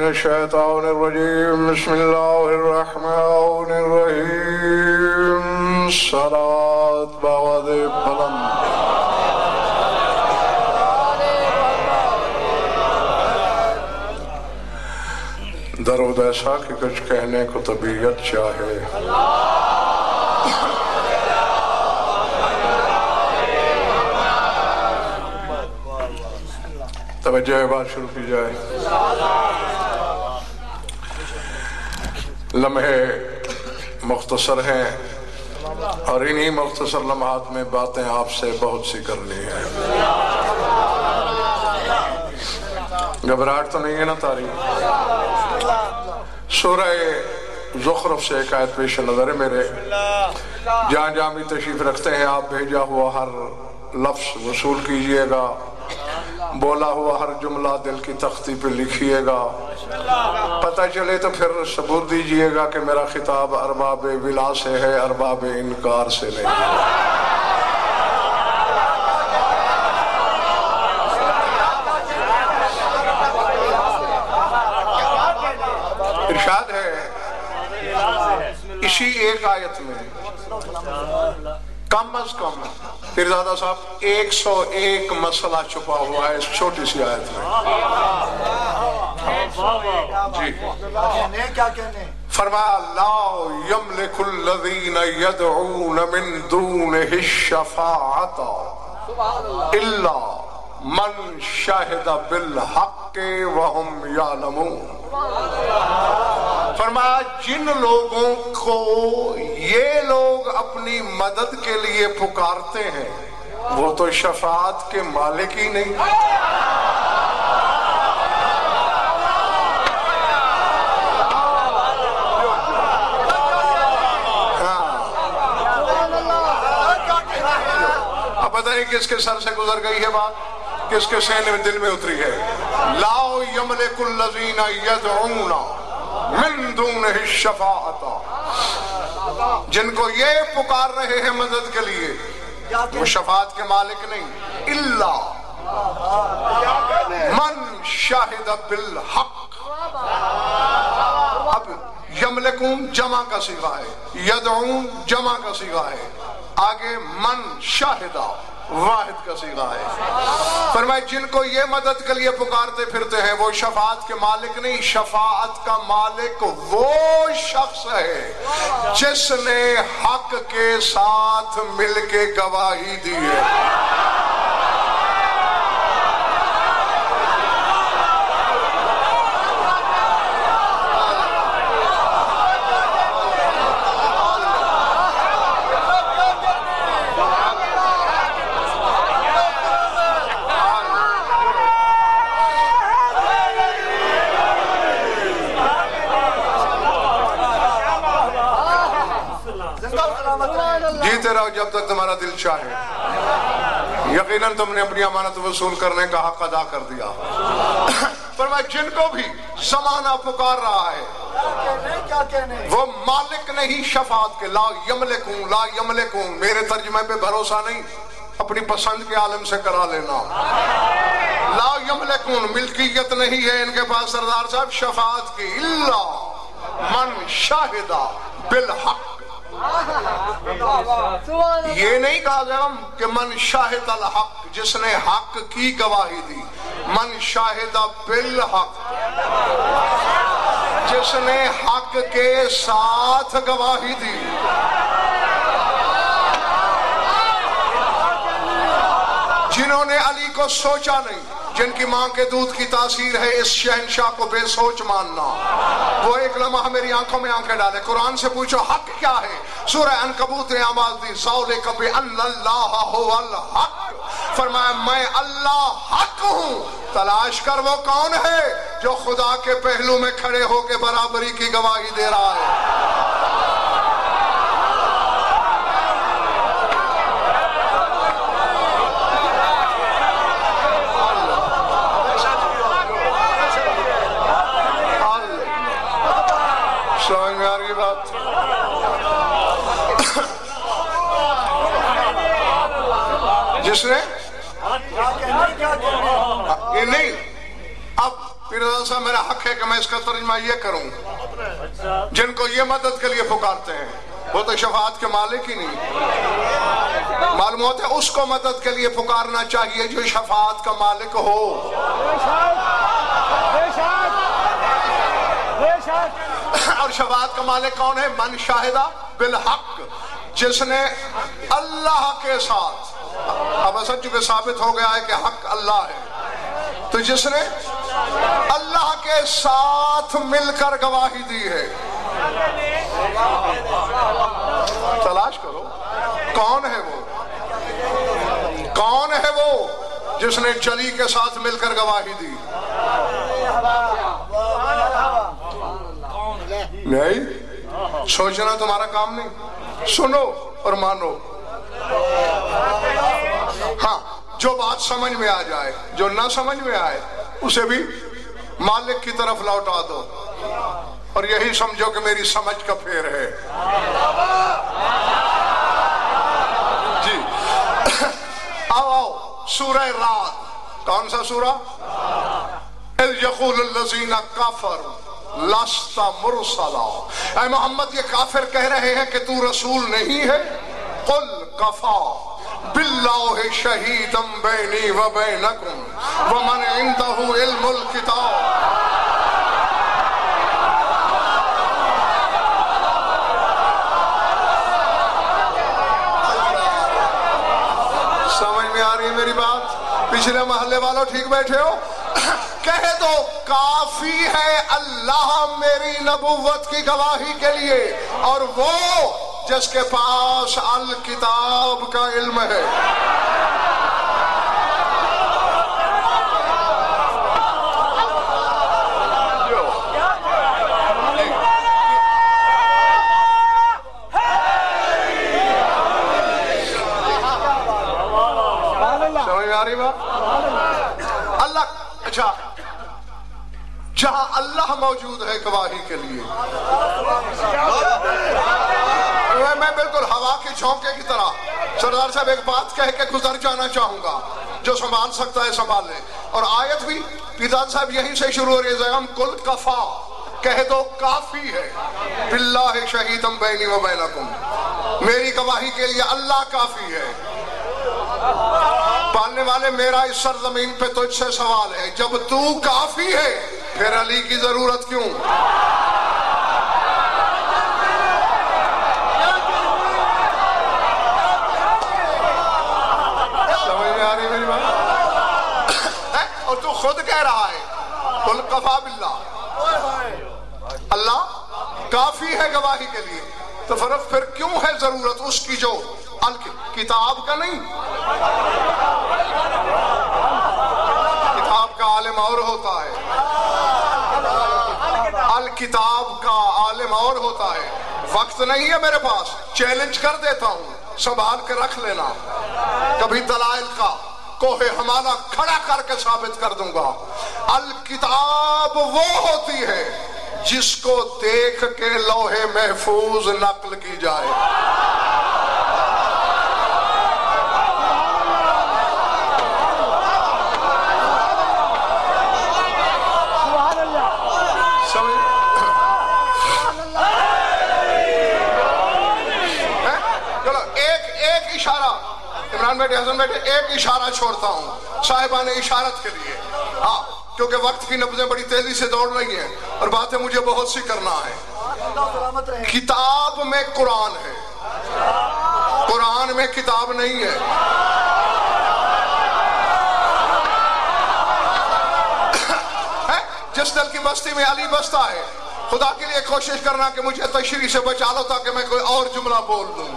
الشیطان الرجیم بسم اللہ الرحمن الرحیم صلوات باواد بلند درود ایسا کہ کچھ کہنے کو طبیعت چاہے توجہ بات شروع کی جائے لمحے مختصر ہیں اور انہی مختصر لمحات میں باتیں آپ سے بہت سی کرنی ہیں گھبراہٹ تو نہیں ہے نا تاریخ سورہ زخرف سے ایک آیت پیش نظر ہے میرے جہاں جہاں بھی تشریف رکھتے ہیں آپ بھیجا ہوا ہر لفظ وصول کیجئے گا بولا ہوا ہر جملہ دل کی تختی پہ لکھیے گا پتہ چلے تو پھر ثبوت دیجئے گا کہ میرا خطاب ارباب ولا سے ہے ارباب انکار سے نہیں ارشاد ہے اسی ایک آیت میں کم از کم پیرزادہ صاحب 101 مسئلہ چھپا ہوا ہے اس چھوٹی سی آیت میں جی فرمایا لا یملک الذین یدعون من دونہ الشفاعۃ الا من شہد بالحق وہم یعلمون فرمایا جن لوگوں کو یہ لوگ اپنی مدد کے لیے پکارتے ہیں وہ تو شفاعت کے مالک ہی نہیں اب پتہ نہیں کس کے سر سے گزر گئی ہے بات کس کے سینے میں دل میں اتری ہے لا یملک الذین یدعون من دونہ الشفاعۃ جن کو یہ پکار رہے ہیں مدد کے لیے وہ شفاعت کے مالک نہیں الا من شاہد بالحق اب یملکون جمع کا صیغہ ہے یدعون جمع کا صیغہ ہے آگے من شاہدہ واحد کا صیغہ ہے فرمائے جن کو یہ مدد کے لیے پکارتے پھرتے ہیں وہ شفاعت کے مالک نہیں شفاعت کا مالک وہ شخص ہے جس نے حق کے ساتھ مل کے گواہی دی ہے جیتے رہو جب تک تمہارا دل چاہے یقیناً تم نے اپنی امانت وصول کرنے کا حق ادا کر دیا فرمایا جن کو بھی زمانہ پکار رہا ہے وہ مالک نہیں شفاعت کے لا یملکون میرے ترجمے پہ بھروسہ نہیں اپنی پسند کے عالم سے کرا لینا لا یملکون ملکیت نہیں ہے ان کے پاس سردار صاحب شفاعت کی الا من شاہدہ بالحق یہ نہیں کہا جائے کہ من شاہد الحق جس نے حق کی گواہی دی من شاہد بالحق جس نے حق کے ساتھ گواہی دی جنہوں نے علی کو سوچا نہیں جن کی ماں کے دودھ کی تاثیر ہے اس شہنشاہ کو بے سوچ ماننا وہ ایک لمحہ میری آنکھوں میں آنکھیں ڈالے قرآن سے پوچھو حق کیا ہے سورہ عنکبوت نے آواز دی ذَلِکَ بِأَنَّ اللَّهَ هُوَ الْحَقُّ فرمایا میں اللہ حق ہوں تلاش کر وہ کون ہے جو خدا کے پہلو میں کھڑے ہو کے برابری کی گواہی دے رہا ہے سمجھ میں آ رہی بات جس نے یہ نہیں اب پھر صاحب میرا حق ہے کہ میں اس کا ترجمہ یہ کروں، جن کو یہ مدد کے لیے پکارتے ہیں وہ تو شفاعت کے مالک ہی نہیں، معلوم ہوتا ہے اس کو مدد کے لیے پکارنا چاہیے جو شفاعت کا مالک ہو۔ اور شفاعت کا مالک کون ہے؟ من شاہدہ بالحق، جس نے اللہ کے ساتھ، اب اصل چونکہ ثابت ہو گیا ہے کہ حق اللہ ہے، تو جس نے اللہ کے ساتھ مل کر گواہی دی ہے۔ تلاش کرو کون ہے وہ، کون ہے وہ جس نے جلی کے ساتھ مل کر گواہی دی؟ نہیں، سوچنا تمہارا کام نہیں، سنو اور مانو۔ ہاں، جو بات سمجھ میں آ جائے، جو نہ سمجھ میں آئے اسے بھی مالک کی طرف لوٹا دو، اور یہی سمجھو کہ میری سمجھ کا پھیر ہے۔ جی آؤ سورہ رات، کون سا سورہ؟ اذ یقول الذین کفروا لست مرسلا، اے محمد یہ کافر کہہ رہے ہیں کہ تو رسول نہیں ہے۔ قل کفا باللہ شہیدا بینی و بینکم ومن عندہ علم الکتاب۔ سمجھ میں آ رہی ہے میری بات؟ پچھلے محلے والوں ٹھیک بیٹھے ہو؟ کہہ دو کافی ہے اللہ میری نبوت کی گواہی کے لیے، اور وہ جس کے پاس الکتاب کا علم ہے۔ سمجھ میں آ رہی بات؟ اللہ، اچھا جہاں اللہ موجود ہے گواہی کے لیے، میں بالکل ہوا کے جھونکے کی طرح سردار صاحب ایک بات کہہ کے گزر جانا چاہوں گا، جو سنبھال سکتا ہے سنبھال لے۔ اور آیت بھی پیدان صاحب یہیں سے شروع ہو رہی ہے، زیم کل کفا، کہہ دو کافی ہے، باللہ شہیدم بینی و بینکم، میری گواہی کے لیے اللہ کافی ہے۔ پالنے والے میرا اس سرزمین پہ تجھ سے سوال ہے، جب تو کافی ہے پھر علی کی ضرورت کیوں؟ سمجھ میں آ رہی میری بات؟ اور تو خود کہہ رہا ہے قل کفا باللہ، اللہ کافی ہے گواہی کے لیے، تو فرق پھر کیوں ہے ضرورت اس کی جو کتاب کا نہیں؟ کتاب کا عالم اور ہوتا ہے، الکتاب کا عالم اور ہوتا ہے۔ وقت نہیں ہے میرے پاس، چیلنج کر دیتا ہوں، سنبھال کے رکھ لینا، کبھی دلائل کا کوہ ہمارا کھڑا کر کے ثابت کر دوں گا۔ الکتاب وہ ہوتی ہے جس کو دیکھ کے لوح محفوظ نقل کی جائے۔ عمران بیٹے، حسن بیٹے، ایک اشارہ چھوڑتا ہوں صاحبان اشارت کے لیے، ہاں، کیونکہ وقت کی نبضیں بڑی تیزی سے دوڑ رہی ہیں اور باتیں مجھے بہت سی کرنا ہے۔ کتاب میں قرآن ہے، قرآن میں کتاب نہیں ہے۔ جس دل کی بستی میں علی بستا ہے، خدا کے لیے کوشش کرنا کہ مجھے تشریح سے بچا لو تاکہ میں کوئی اور جملہ بول دوں۔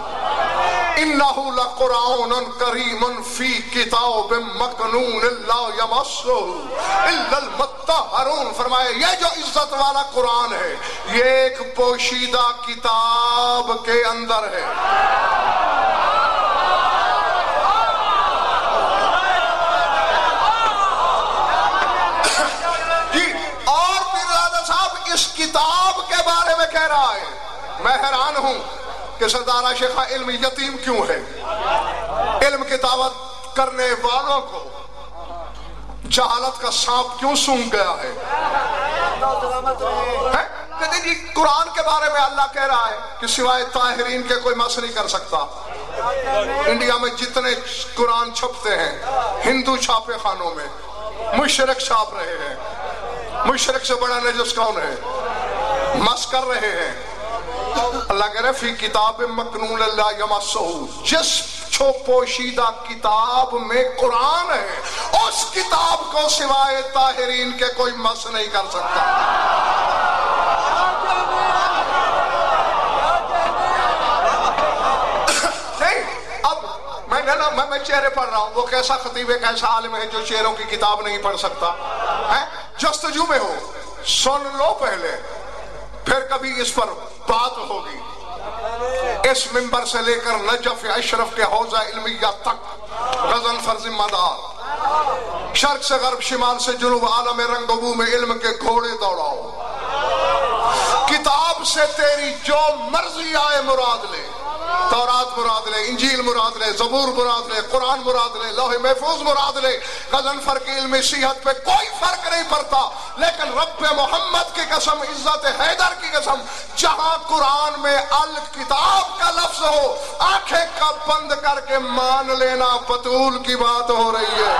انہو لقرآن کریم فی کتاب مکنون لا یمسہ الا المطہرون، فرمایا یہ جو عزت والا قرآن ہے یہ ایک پوشیدہ کتاب کے اندر ہے۔ جی، اور پیرزادہ صاحب اس کتاب کے بارے میں کہہ رہا ہے، میں حیران ہوں کہ سردار شیخہ علم یتیم کیوں ہے؟ علم کی دعوت کرنے والوں کو جہالت کا سانپ کیوں سونگھ گیا ہے؟ کہتے جی قرآن کے بارے میں اللہ کہہ رہا ہے کہ سوائے طاہرین کے کوئی مس نہیں کر سکتا. انڈیا میں جتنے قرآن چھپتے ہیں ہندو چھاپے خانوں میں مشرک چھاپ رہے ہیں. مشرک سے بڑا نجس کون ہے؟ مس کر رہے ہیں. اللہ کہہ رہے فی کتاب مکنون لا یمسہ، جس پوشیدہ کتاب میں قرآن ہے اس کتاب کو سوائے طاہرین کے کوئی مس نہیں کر سکتا. نہیں اب میں چہرے پڑھ رہا ہوں، وہ کیسا خطیب ہے کیسا عالم ہے جو چہروں کی کتاب نہیں پڑھ سکتا ہے؟ جستجو میں ہو، سن لو پہلے، پھر کبھی اس پر بات ہوگی. اس منبر سے لے کر نجف اشرف کے حوضہ علمیہ تک غضنفر ذمہ دار، شرق سے غرب شمال سے جنوب عالم رنگ و بو میں علم کے گھوڑے دوڑاؤ. کتاب سے تیری جو مرضی آئے مراد لے، تورات مراد لے، انجیل مراد لے، زبور مراد لے، قرآن مراد لے، لوح محفوظ مراد لے. غضنفر کی علمی صحت پہ کوئی فرق نہیں پڑتا، لیکن رب محمد کی قسم، عزت حیدر کی قسم، جہاں قرآن میں الکتاب کا لفظ ہو آنکھیں کا بند کر کے مان لینا بطول کی بات ہو رہی ہے.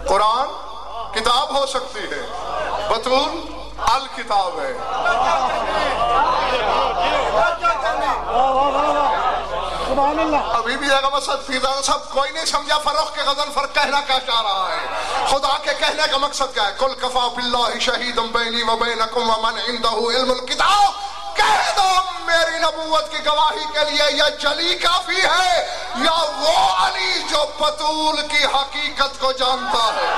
قرآن کتاب ہو سکتی ہے، بطول الکتاب ہے. ابھی بھی اگر مسد فیضان صاحب کوئی نہیں سمجھا فروخ کے غضنفر کہنا کیا چاہ رہا ہے. خدا کے کہنے کا مقصد کیا ہے؟ کل کفا باللہ شہیدا بینی و بینکم ومن عندہ علم الکتاب. کہہ دو میری نبوت کی گواہی کے لیے یا جلی کافی ہے یا وہ علی جو بطول کی حقیقت کو جانتا ہے.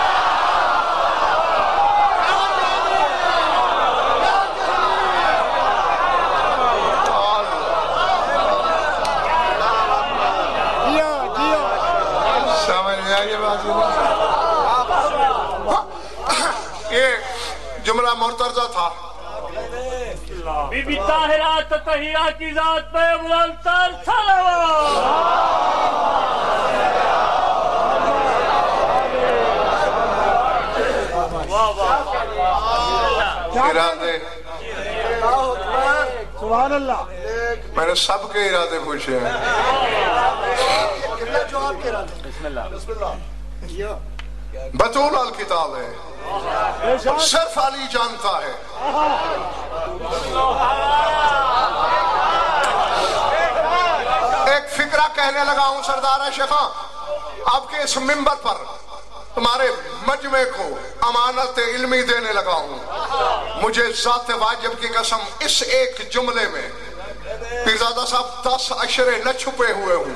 یہ جملہ مرتضی تھا. بی بی طاہرات تطہیرات کی ذات پہ بلندتر صلوات. ارادے سبحان اللہ. میں نے سب کے ارادے پوچھے ہیں. بطول الکتاب ہے، صرف علی جانتا ہے. ایک فکرہ کہنے لگا ہوں سردار شیخاں، آپ کے اس منبر پر تمہارے مجمع کو امانت علمی دینے لگا ہوں. مجھے ذات واجب کی قسم اس ایک جملے میں پیرزادہ صاحب 10 اشرے نہ چھپے ہوئے ہوں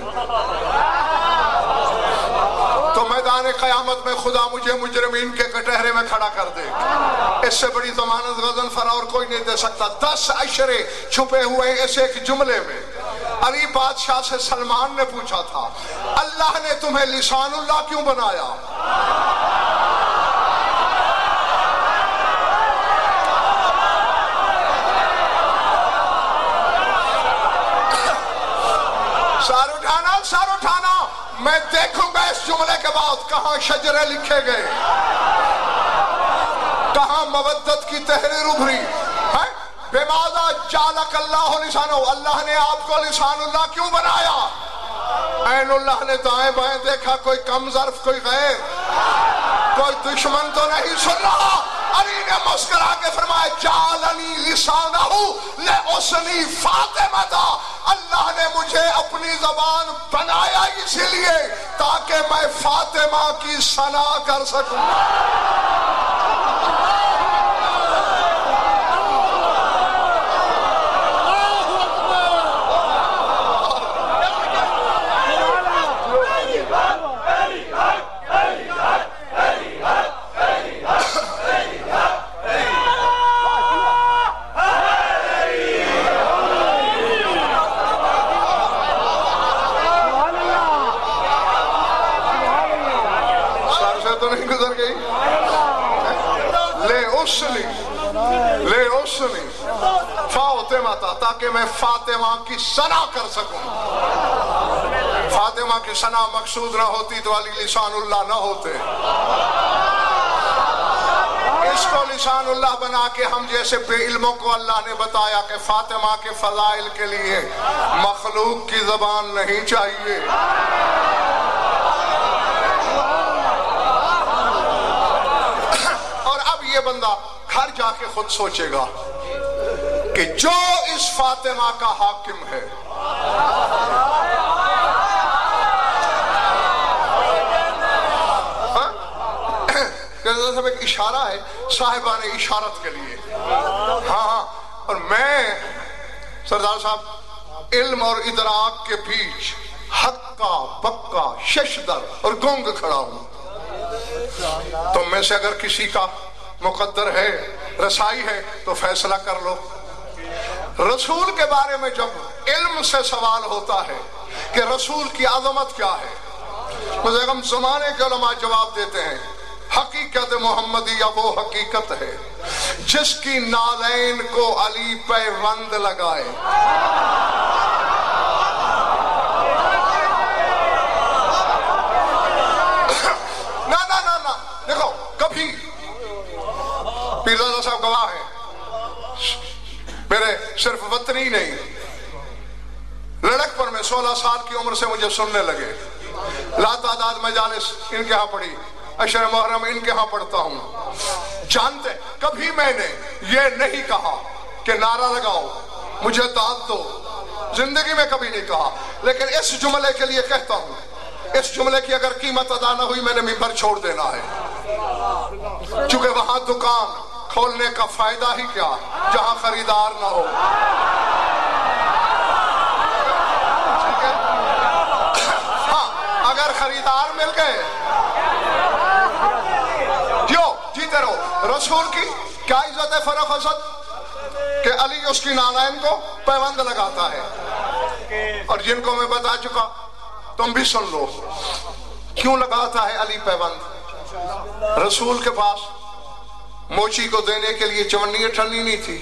تو میدان قیامت میں خدا مجھے مجرمین کے کٹہرے میں کھڑا کر دے. اس سے بڑی ضمانت غضنفر اور کوئی نہیں دے سکتا. 10 اشرے چھپے ہوئے اس ایک جملے میں. علی بادشاہ سے سلمان نے پوچھا تھا اللہ نے تمہیں لسان اللہ کیوں بنایا؟ سار اٹھانا. میں دیکھوں گا اس جملے کے بعد کہاں شجرے لکھے گئے، کہاں مودت کی تحریر ابھری ہے. بماذا جعلک اللہ لسانہ، اللہ نے آپ کو لسان اللہ کیوں بنایا؟ عین اللہ نے دائیں بائیں دیکھا، کوئی کم ظرف کوئی غیر، کوئی دشمن تو نہیں سن رہا. علی نے مسکرا کے فرمایا جعلنی لسانہ لحسنی فاطمہ، اللہ نے مجھے اپنی زبان بنایا اسی لیے تاکہ میں فاطمہ کی ثنا کر سکوں. اوسنی فاطمہ تاکہ میں فاطمہ کی ثنا کر سکوں. فاطمہ کی ثنا مقصود نہ ہوتی تو علی لسان اللہ نہ ہوتے. اس کو لسان اللہ بنا کے ہم جیسے بے علموں کو اللہ نے بتایا کہ فاطمہ کے فضائل کے لیے مخلوق کی زبان نہیں چاہیے. اور اب یہ بندہ گھر جا کے خود سوچے گا کہ جو اس فاطمہ کا حاکم ہے ایک اشارہ ہے صاحبان اشارت کے لیے. ہاں اور میں سردار صاحب علم اور ادراک کے بیچ حقا بکا ششدر اور گونگ کھڑا ہوں. تم میں سے اگر کسی کا مقدر ہے رسائی ہے تو فیصلہ کر لو. رسول کے بارے میں جب علم سے سوال ہوتا ہے کہ رسول کی عظمت کیا ہے، مزاحم زمانے کے علماء جواب دیتے ہیں حقیقت محمدیہ وہ حقیقت ہے جس کی نالین کو علی پیوند لگائے. نہ دیکھو کبھی پیرزادہ صاحب گواہ ہیں، میرے صرف وطنی نہیں، لڑک پر میں 16 سال کی عمر سے مجھے سننے لگے. لا تعداد مجالس ان کے ہاں پڑھی، عشر محرم ان کے ہاں پڑھتا ہوں. جانتے کبھی میں نے یہ نہیں کہا کہ نعرہ لگاؤ مجھے داد دو، زندگی میں کبھی نہیں کہا، لیکن اس جملے کے لیے کہتا ہوں اس جملے کی اگر قیمت ادا نہ ہوئی میں نے ممبر چھوڑ دینا ہے. چونکہ وہاں دکان کھولنے کا فائدہ ہی کیا جہاں خریدار نہ ہو. ہاں اگر خریدار مل گئے جیتے رہو. رسول کی کیا عزت ہے فرق حسد کہ علی اس کی نالین کو پیوند لگاتا ہے. اور جن کو میں بتا چکا تم بھی سن لو کیوں لگاتا ہے علی پیوند. رسول کے پاس موچی کو دینے کے لیے چمنی ٹھنڈی نہیں تھی.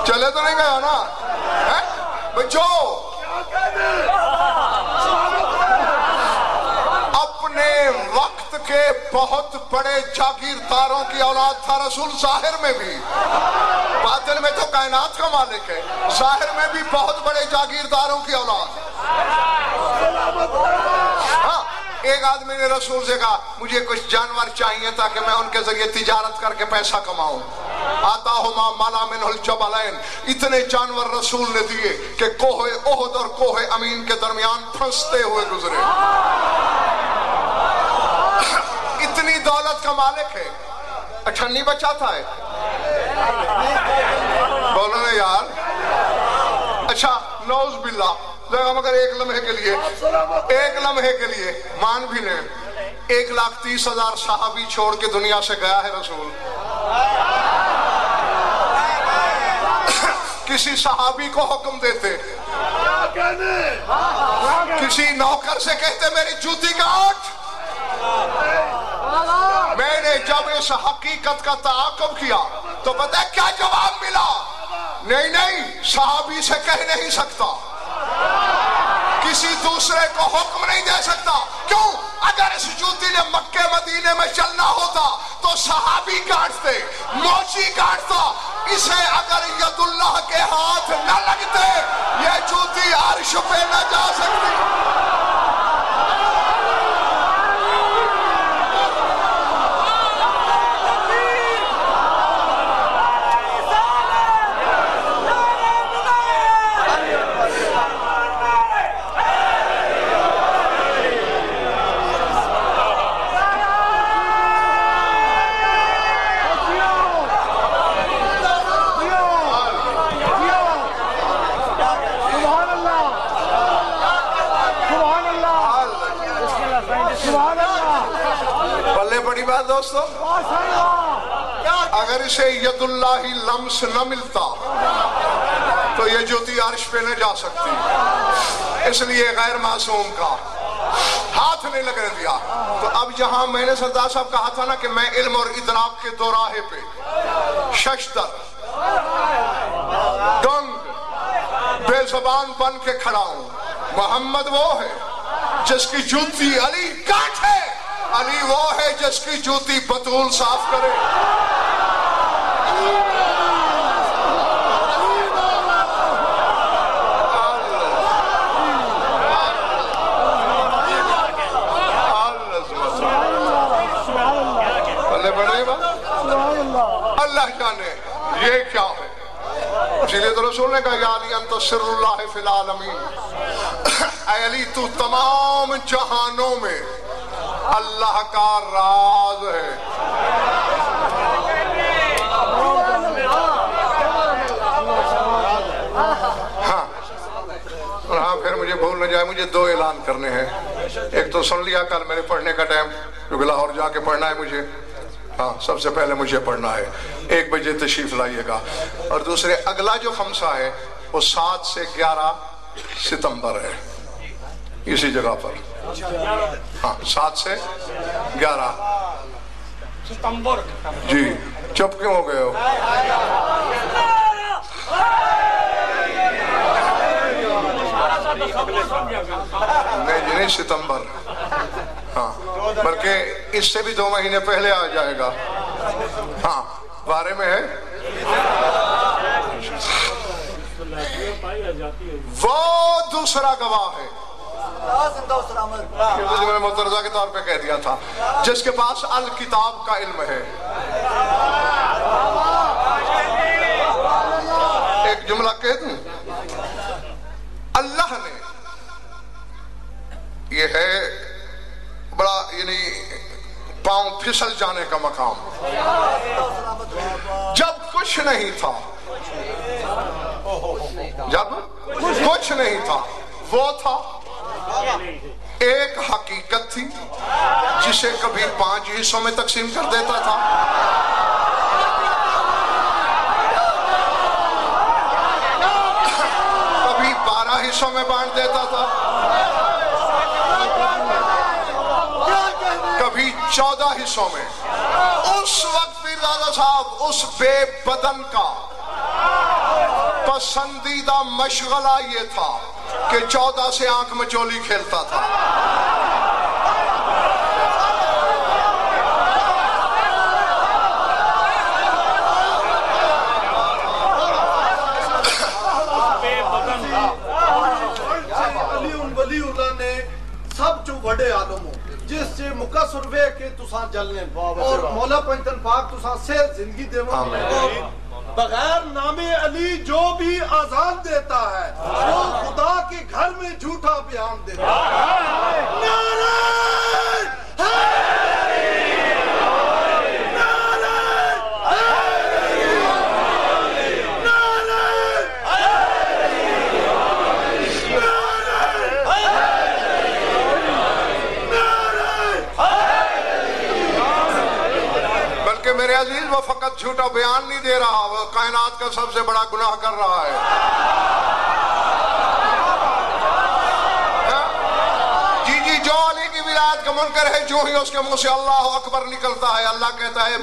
چلے تو نہیں گیا نا جو اپنے وقت کے بہت بڑے جاگیرداروں کی اولاد تھا رسول. ظاہر میں بھی، باطن میں تو کائنات کا مالک ہے، ظاہر میں بھی بہت بڑے جاگیرداروں کی اولاد. ہاں ایک آدمی نے رسول سے کہا مجھے کچھ جانور چاہیے تاکہ میں ان کے ذریعے تجارت کر کے پیسہ کماؤں. آتاہما مالا منہ الجبلین، اتنے جانور رسول نے دیے کہ کوہ احد اور کوہ امین کے درمیان پھنستے ہوئے گزرے. اتنی دولت کا مالک ہے، اٹھنی بچاتا ہے. بولو نا یار. اچھا نعوذ باللہ، مگر ایک لمحے کے لیے مان بھی لیں 1,30,000 صحابی چھوڑ کے دنیا سے گیا ہے رسول. کسی صحابی کو حکم دیتے، کسی نوکر سے کہتے میری جوتی کاٹ. میں نے جب اس حقیقت کا تعاقب کیا تو پتہ ہے کیا جواب ملا؟ نہیں صحابی سے کہہ نہیں سکتا، کسی دوسرے کو حکم نہیں دے سکتا. کیوں؟ اگر اس جوتی نے مکے مدینے میں چلنا ہوتا تو صحابی کاٹتے، موچی کاٹتا. اسے اگر ید اللہ کے ہاتھ نہ لگتے یہ جوتی عرش پہ نہ جا سکتی. دوستو اگر اسے ید اللہ لمس نہ ملتا تو یہ جوتی عرش پہ نہ جا سکتی، اس لیے غیر معصوم کا ہاتھ نہیں لگنے دیا۔ تو اب جہاں میں نے سردار صاحب کہا تھا نا کہ میں علم اور ادراک کے دو راہے پہ ششدر دنگ بے زبان بن کے کھڑا ہوں، محمد وہ ہے جس کی جوتی علی کاٹ ہے، علی وہ ہے جس کی جوتی بطول صاف کرے۔ اللہ جانے یہ کیا ہے، اسی لیے تو رسول نے کہا یا علی انت سر اللہ فی العالمین، اے علی تو تمام جہانوں میں اللہ کا راز ہے۔ ہاں پھر مجھے بھول نہ جائے، مجھے دو اعلان کرنے ہیں۔ ایک تو سن لیا کل میرے پڑھنے کا ٹائم، کیونکہ لاہور جا کے پڑھنا ہے مجھے، ہاں سب سے پہلے مجھے پڑھنا ہے، 1 بجے تشریف لائیے گا۔ اور دوسرے اگلا جو خمسہ ہے وہ 7 سے 11 ستمبر ہے، اسی جگہ پر، ہاں 7 سے 11 ستمبر۔ جی چپ کیوں ہو گئے ہو؟ نہیں ستمبر، ہاں بلکہ اس سے بھی 2 مہینے پہلے آ جائے گا، ہاں بارے میں ہے۔ وہ دوسرا گواہ ہے، میں نے مترضہ کے طور پہ کہہ دیا تھا، جس کے پاس الکتاب کا علم ہے۔ ایک جملہ کہہ دوں، اللہ نے، یہ ہے بڑا یعنی پاؤں پھسل جانے کا مقام، جب کچھ نہیں تھا، جب کچھ نہیں تھا وہ تھا، ایک حقیقت تھی جسے کبھی 5 حصوں میں تقسیم کر دیتا تھا، کبھی 12 حصوں میں بانٹ دیتا تھا، کبھی 14 حصوں میں۔ اس وقت پیر دادا صاحب اس بے بدن کا پسندیدہ مشغلہ یہ تھا کہ 14 سے آنکھ مچولی کھیلتا تھا۔ ولی اللہ نے سب جو بڑے آدم ہو جس سے مقصر وے کے تساں جلنے، اور مولا پنجتن پاک تساں سے زندگی دے، بغیر نام علی جو بھی آزان دیتا ہے وہ خدا کے گھر میں جھوٹا بیان دیتا ہے۔ میرے عزیز وہ فقط جھوٹا بیان نہیں دے رہا، وہ کائنات کا سب سے بڑا گناہ کر رہا ہے۔ جی جی جو علی کی ولایت کا منکر ہے، جو ہی اس کے منہ سے اللہ اکبر نکلتا ہے، اللہ کہتا ہے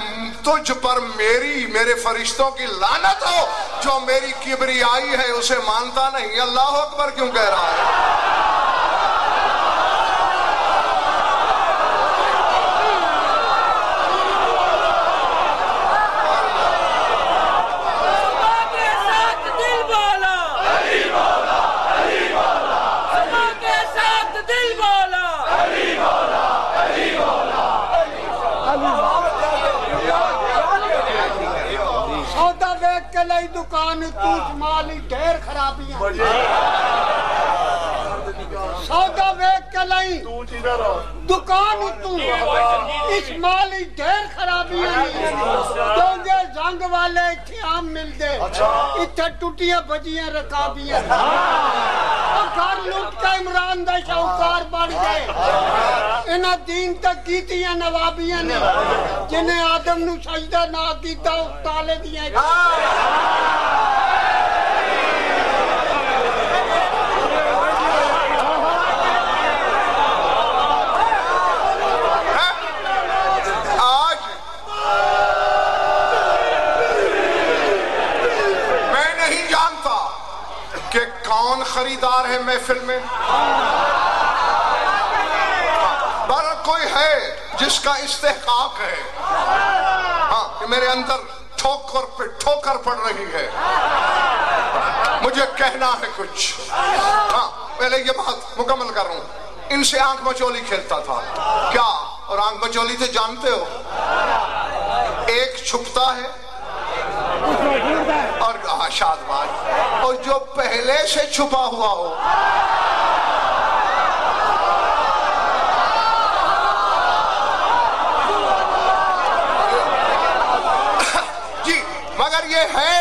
تجھ پر میرے فرشتوں کی لعنت ہو، جو میری کبریائی ہے اسے مانتا نہیں، اللہ اکبر کیوں کہہ رہا ہے؟ دکان تو مالی ڈھیر خرابیاں، سودا ویک کے لئی دکان تو اس مالی ڈھیر خرابیاں، کیونکہ جنگ والے اتھے عام مل دے، اتھے ٹوٹیاں بجیاں رکابیاں، گھر لوٹ کے عمران دا شاہکار بڑھ گئے، انہاں دین تک کیتیاں نوابیاں نے، جنہیں آدم نو سجدہ نہ کیتا اس تالے دیاں۔ محفل میں؟ بہرحال کوئی ہے جس کا استحقاق ہے ہاں کہ میرے اندر ٹھوکر پہ ٹھوکر پڑ رہی ہے، مجھے کہنا ہے کچھ. ہاں پہلے یہ بات مکمل کر رہا ہوں. ان سے آنکھ مچولی کھیلتا تھا کیا؟ اور آنکھ مچولی تو جانتے ہو، ایک چھپتا ہے اور شاد بات، اور جو پہلے سے چھپا ہوا ہو جی، مگر یہ ہے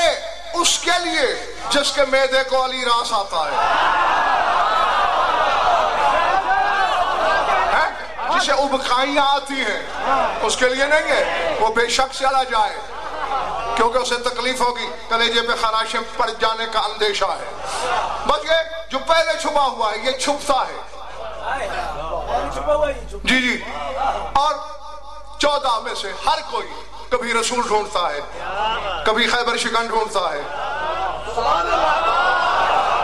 اس کے لیے جس کے معدے کو علی راس آتا ہے، جسے ابکائیاں آتی ہیں، اس کے لیے نہیں ہے. وہ بے شک چلا جائے کیونکہ اسے تکلیف ہوگی، کلیجے پہ خراشیں پڑ جانے کا اندیشہ ہے. بس یہ جو پہلے چھپا ہوا ہے یہ چھپتا ہے. جی جی. اور 14 میں سے ہر کوئی کبھی رسول ڈھونڈتا ہے، کبھی خیبر شکن ڈھونڈتا ہے،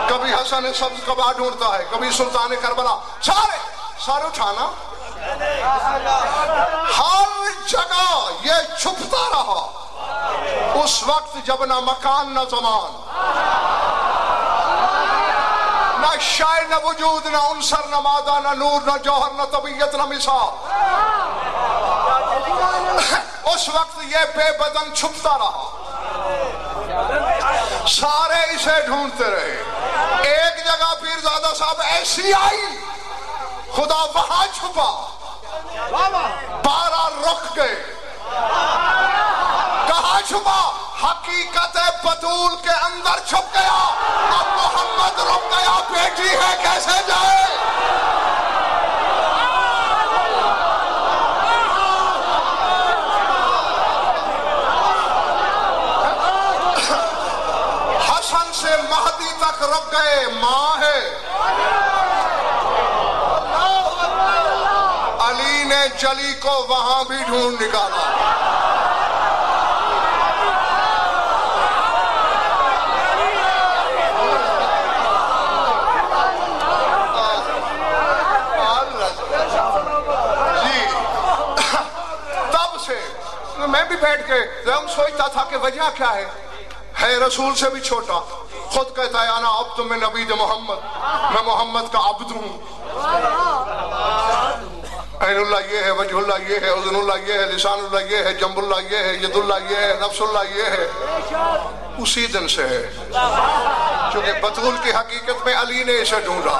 کبھی حسن سبز قبا ڈھونڈتا ہے، کبھی سلطان کربلا. سارے اٹھانا، ہر جگہ یہ چھپتا رہا. اس وقت جب نہ مکان نہ زمان، نہ شے نہ وجود، نہ عنصر نہ مادہ، نہ نور نہ جوہر، نہ طبیعت نہ مثال، اس وقت یہ بے بدن چھپتا رہا. سارے اسے ڈھونڈتے رہے. ایک جگہ پیرزادہ صاحب ایسی آئی، خدا وہاں چھپا، 12 رک گئے. کہاں چھپا؟ حقیقت بطول کے اندر چھپ گیا. اب محمد رک گیا، بیٹی ہے کیسے جائے؟ حسن سے مہدی تک رک گئے، ماں ہے. علی نے جلی کو وہاں بھی ڈھونڈ نکالا. جی تب سے میں بھی بیٹھ کے سوچتا تھا کہ وجہ کیا ہے رسول سے بھی چھوٹا، خود کہتا ہے انا عبد من عبید محمد، میں محمد کا عبد ہوں. عین اللہ یہ ہے، وجہ اللہ یہ ہے، اذن اللہ یہ ہے، لسان اللہ یہ ہے، جنب اللہ یہ ہے، ید اللہ یہ ہے، نفس اللہ یہ ہے. اسی دن سے ہے چونکہ بطول کی حقیقت میں علی نے اسے ڈھونڈا.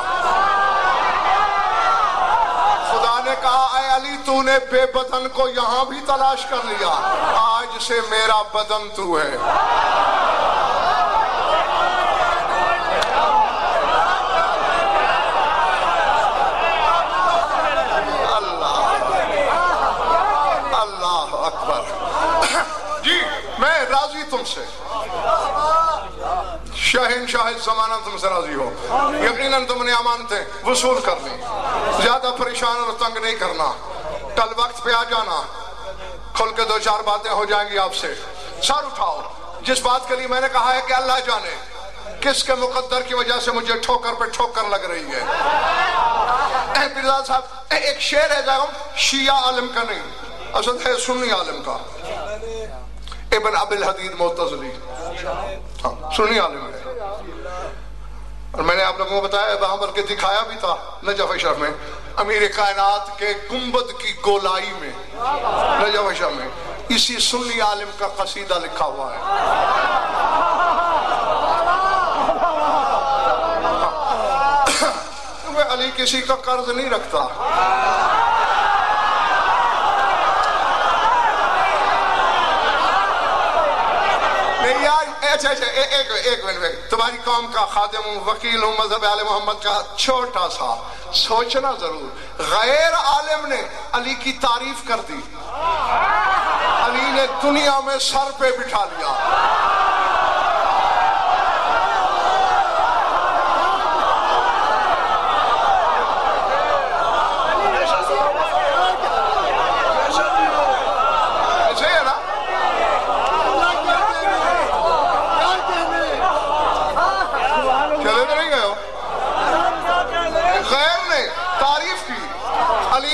خدا نے کہا اے علی تو نے بے بدن کو یہاں بھی تلاش کر لیا، آج سے میرا بدن تو ہے. اللہ اکبر. جی میں راضی تم سے، شہنشاہ زمانہ تم سے راضی ہو. یقیناً تم نے امانتیں وصول کر لی، زیادہ پریشان اور تنگ نہیں کرنا. کل وقت پہ آ جانا، کھل کے 2-4 باتیں ہو جائیں گی آپ سے. سر اٹھاؤ. جس بات کے لیے میں نے کہا ہے کہ اللہ جانے کس کے مقدر کی وجہ سے مجھے ٹھوکر پہ ٹھوکر لگ رہی ہے. پیرزادہ صاحب ایک شعر ہے جاؤں شیعہ عالم کا نہیں، اصل ہے سنی عالم کا، ابن ابی الحدید معتزلی، سنی عالم ہے. اور میں نے آپ لوگوں کو بتایا وہاں بلکہ دکھایا بھی تھا نجف اشرف میں، امیر کائنات کے گنبد کی گولائی میں نجف اشرف میں اسی سنی عالم کا قصیدہ لکھا ہوا ہے. علی کسی کا قرض نہیں رکھتا. نہیں یار اچھا ایک منٹ، تمہاری قوم کا خادم ہوں، وکیل ہوں، مذہب آل محمد کا چھوٹا سا سوچنا ضرور. غیر عالم نے علی کی تعریف کر دی، علی نے دنیا میں سر پہ بٹھا لیا.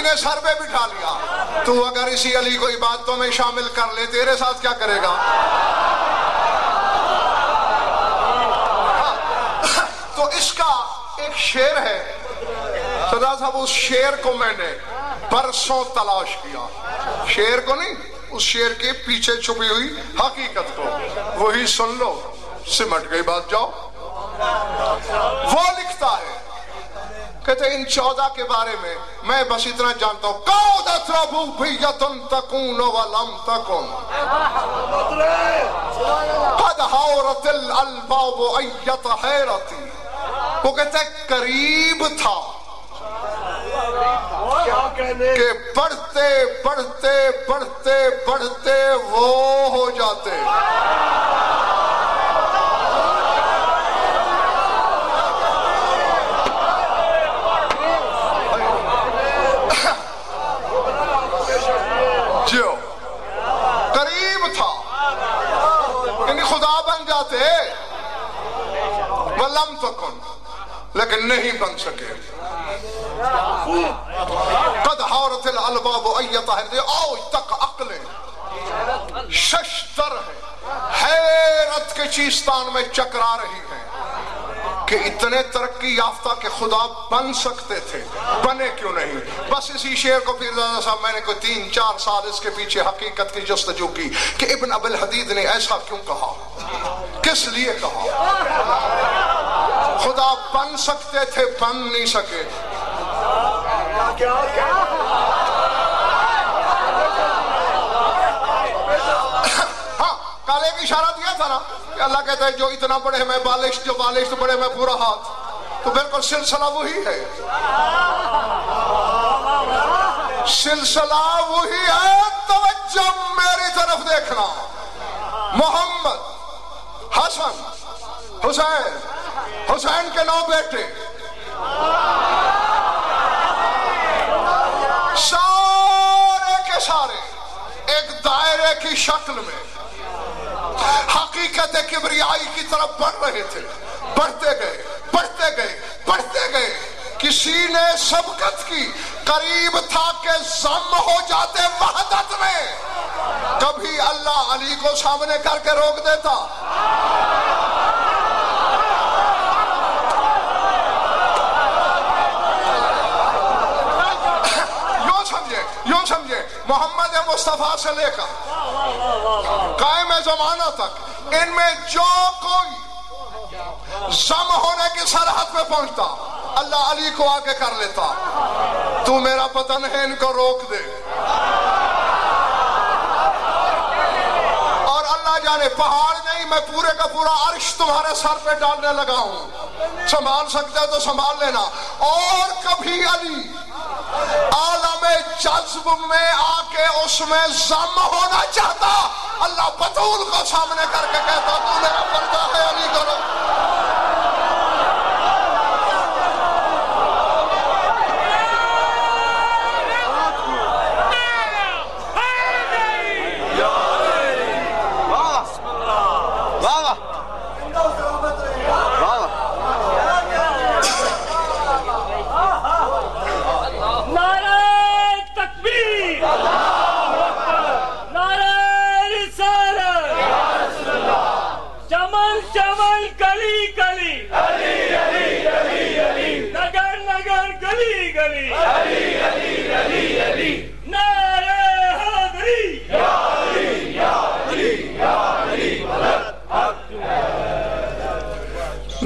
نے سر پہ بٹھا لیا. تو اگر اسی علی کو عبادتوں میں شامل کر لے تیرے ساتھ کیا کرے گا؟ تو اس کا ایک شعر ہے سردار صاحب، اس شعر کو میں نے برسوں تلاش کیا، شعر کو نہیں، اس شعر کے پیچھے چھپی ہوئی حقیقت کو. وہی سن لو، سمٹ گئی بات. جاؤ. وہ لکھتا ہے، کہتے ہیں ان 14 کے بارے میں بس اتنا جانتا ہوں. قودت ربوبیتن تکون ولم تکن قد حورت الالباب ایت حیرتی. وہ کہتے ہیں قریب تھا کہ پڑھتے پڑھتے پڑھتے پڑھتے وہ ہو جاتے. جو قریب تھا یعنی خدا بن جاتے، ولم تکن، لیکن نہیں بن سکے. قد حورت الالباب ایت حیرتی، آج تک عقلیں ششتر ہے، حیرت کے چیستان میں چکرا رہی ہیں کہ اتنے ترقی یافتہ کہ خدا بن سکتے تھے، بنے کیوں نہیں؟ بس اسی شعر کو پھر دادا صاحب میں نے کوئی 3-4 سال اس کے پیچھے حقیقت کی جستجو کی کہ ابن ابی الحدید نے ایسا کیوں کہا، کس لیے کہا. خدا بن سکتے تھے، بن نہیں سکے. ہاں کل ایک اشارہ دیا تھا نا کہ اللہ کہتا ہے جو اتنا بڑے ہیں میں بالش، جو بالش تو بڑے میں پورا ہاتھ. تو بالکل سلسلہ وہی ہے، سلسلہ وہی ہے. توجہ میری طرف دیکھنا. محمد، حسن، حسین، حسین کے 9 بیٹے، سارے کے سارے ایک دائرے کی شکل میں حقیقت کبریائی کی طرف بڑھ رہے تھے. بڑھتے گئے بڑھتے گئے بڑھتے گئے. کسی نے سبقت کی، قریب تھا کہ ضم ہو جاتے وحدت میں. کبھی اللہ علی کو سامنے کر کے روک دیتا. یوں سمجھے محمد مصطفیٰ سے لے کر قائم زمانہ تک ان میں جو کوئی ضم ہونے کی سرحد پہ پہنچتا اللہ علی کو آگے کر لیتا. تو میرا پتن ہے، ان کو روک دے. اور اللہ جانے پہاڑ نہیں، میں پورے کا پورا عرش تمہارے سر پہ ڈالنے لگا ہوں. سنبھال سکتے ہو تو سنبھال لینا. اور کبھی علی عالم جذب میں آ کے اس میں ضم ہونا چاہتا، اللہ بطول کو سامنے کر کے کہتا تو میرا پردہ ہے علی کرو.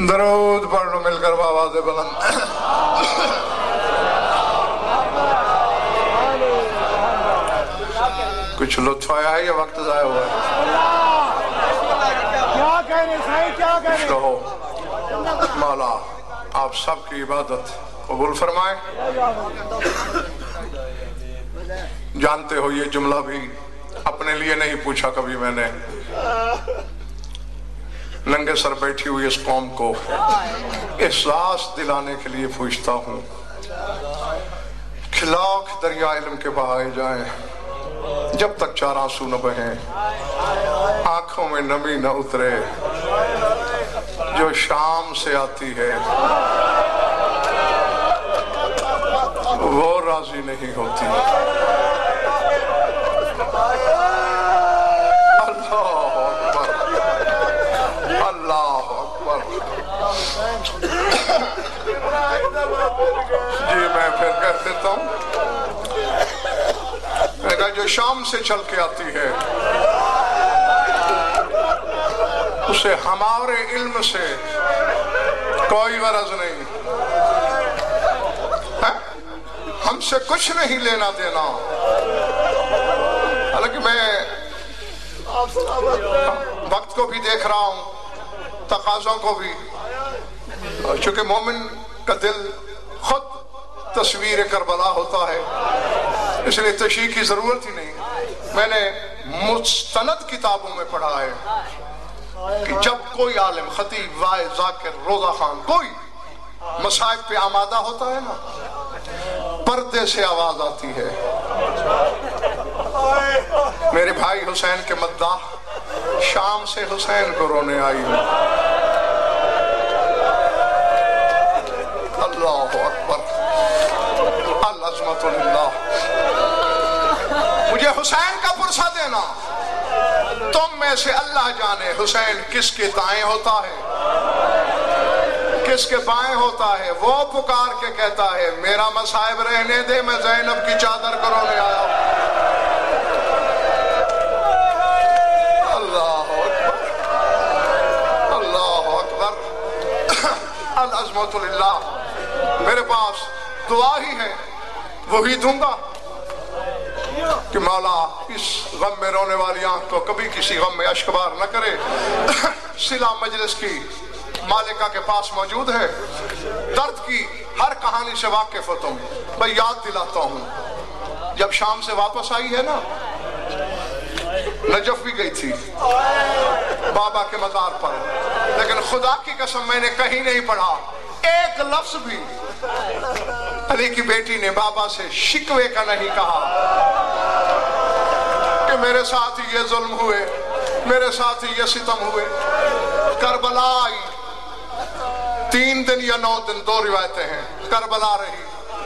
درود پڑھ لو مل کر آواز بلند. کچھ لطف آیا ہے یا وقت ضائع ہوا ہے؟ کیا کہہ رہے ہیں، کیا کہہ رہے ہیں؟ کہو مولا آپ سب کی عبادت قبول فرمائے. جانتے ہو یہ جملہ بھی اپنے لیے نہیں پوچھا کبھی میں نے. ننگے سر بیٹھی ہوئی اس قوم کو احساس دلانے کے لیے پوچھتا ہوں. لاکھ دریا علم کے بہائے جائیں، جب تک 4 آنسو نہ بہیں، آنکھوں میں نمی نہ اترے، جو شام سے آتی ہے وہ راضی نہیں ہوتی. اللہ اکبر، اللہ اکبر. جی میں پھر کہہ دیتا ہوں، میں کہا جو شام سے چل کے آتی ہے اسے ہمارے علم سے کوئی غرض نہیں، ہم سے کچھ نہیں لینا دینا. حالانکہ میں وقت کو بھی دیکھ رہا ہوں، تقاضوں کو بھی، چونکہ مومن کا دل خود تصویر کربلا ہوتا ہے، اس لیے تشریح کی ضرورت ہی نہیں. میں نے مستند کتابوں میں پڑھا ہے کہ جب کوئی عالم، خطیب، واعظ، ذاکر، روزہ خان، کوئی مصائب پہ آمادہ ہوتا ہے نا، پردے سے آواز آتی ہے، میرے بھائی حسین کے مداح شام سے حسین کو رونے آئی ہوں. اللہ اکبر، العظمت للہ. مجھے حسین کا پرسہ دینا، تم میں سے اللہ جانے حسین کس کے دائیں ہوتا ہے کس کے بائیں ہوتا ہے. وہ پکار کے کہتا ہے میرا مصائب رہنے دے، میں زینب کی چادر کو رونے آیا ہوں. اللہ اکبر، اللہ اکبر، العظمت للہ. میرے پاس دعا ہی ہے، وہی دوں گا کہ مولا اس غم میں رونے والی آنکھ کو کبھی کسی غم میں اشک بار نہ کرے. صلہ مجلس کی مالکہ کے پاس موجود ہے، درد کی ہر کہانی سے واقف ہو تم. میں یاد دلاتا ہوں، جب شام سے واپس آئی ہے نا، نجف بھی گئی تھی بابا کے مزار پر، لیکن خدا کی قسم میں نے کہیں نہیں پڑھا ایک لفظ بھی علی کی بیٹی نے بابا سے شکوے کا نہیں کہا کہ میرے ساتھ یہ ظلم ہوئے، میرے ساتھ یہ ستم ہوئے. کربلا آئی، 3 دن یا 9 دن، 2 روایتیں ہیں. کربلا رہی،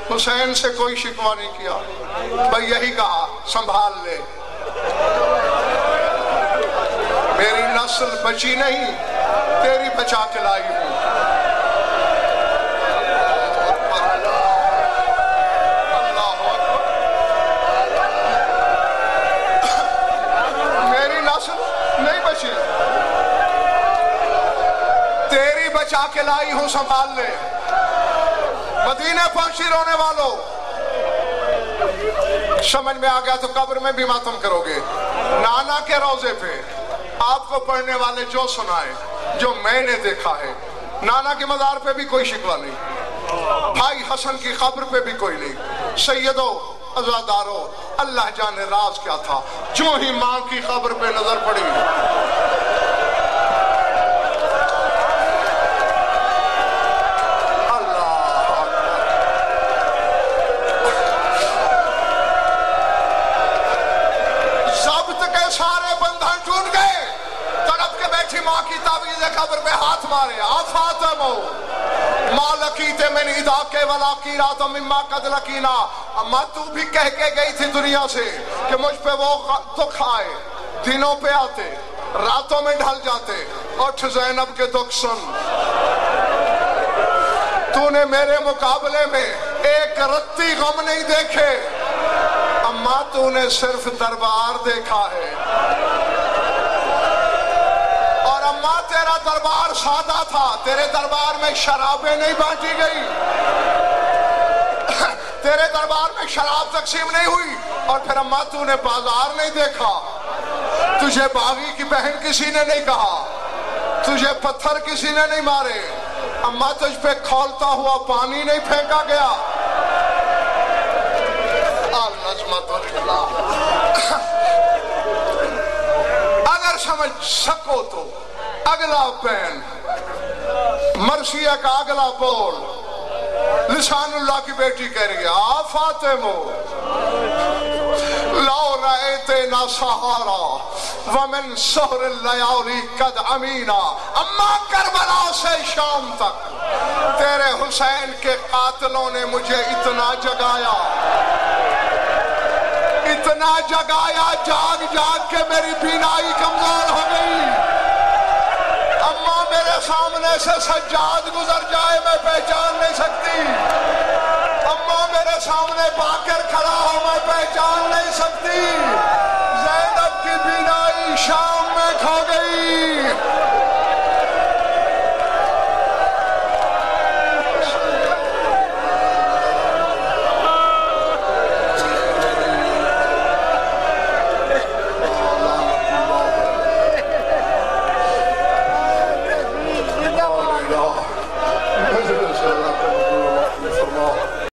حسین سے کوئی شکوہ نہیں کیا، بھئی یہی کہا سنبھال لے، میری نسل بچی نہیں، تیری بچا کے لائی ہوں. تیری بچا کے لائی ہوں، سنبھال لے. مدینے پہنچی رونے والوں، سمجھ میں آ گیا تو قبر میں بھی ماتم کرو گے. نانا کے روضے پہ آپ کو پڑھنے والے جو سنائے جو میں نے دیکھا ہے، نانا کے مزار پہ بھی کوئی شکوہ نہیں، بھائی حسن کی قبر پہ بھی کوئی نہیں. سیدو عزادارو، اللہ جانے راز کیا تھا، جو ہی ماں کی قبر پہ نظر پڑی ماں کی تعویذ قبر پہ ہاتھ مارے. فاطمہ ماں لقیت من اداک ولا قیرات مما قد لقینا. اما تو بھی کہہ کے گئی تھی دنیا سے کہ مجھ پہ وہ دکھ آئے، دنوں پہ آتے، راتوں میں ڈھل جاتے. اٹھ زینب کے دکھ سن، تو نے میرے مقابلے میں ایک رتی غم نہیں دیکھے. اما تو نے صرف دربار دیکھا ہے، اما تیرا دربار سادہ تھا، تیرے دربار میں شرابیں نہیں بانٹی گئی، تیرے دربار میں شراب تقسیم نہیں ہوئی. اور پھر اما تو نے بازار نہیں دیکھا، تجھے باغی کی بہن کسی نے نہیں کہا، تجھے پتھر کسی نے نہیں مارے، اما تجھ پہ کھولتا ہوا پانی نہیں پھینکا گیا. اگر سمجھ سکو تو اگلا پین، مرثیہ کا اگلا بول، لسان اللہ کی بیٹی کہہ رہی ہے فاطمہ لو رأیتنا سہارا ومن سہر اللیالی قد امینا. اما کربلا سے شام تک تیرے حسین کے قاتلوں نے مجھے اتنا جگایا. اتنا جگایا جاگ جاگ کے میری بینائی کمزور ہو گئی. اماں میرے سامنے سے سجاد گزر جائے میں پہچان نہیں سکتی. اماں میرے سامنے باقر کھڑا ہو میں پہچان نہیں سکتی. زینب کی بینائی شام میں کھو گئی.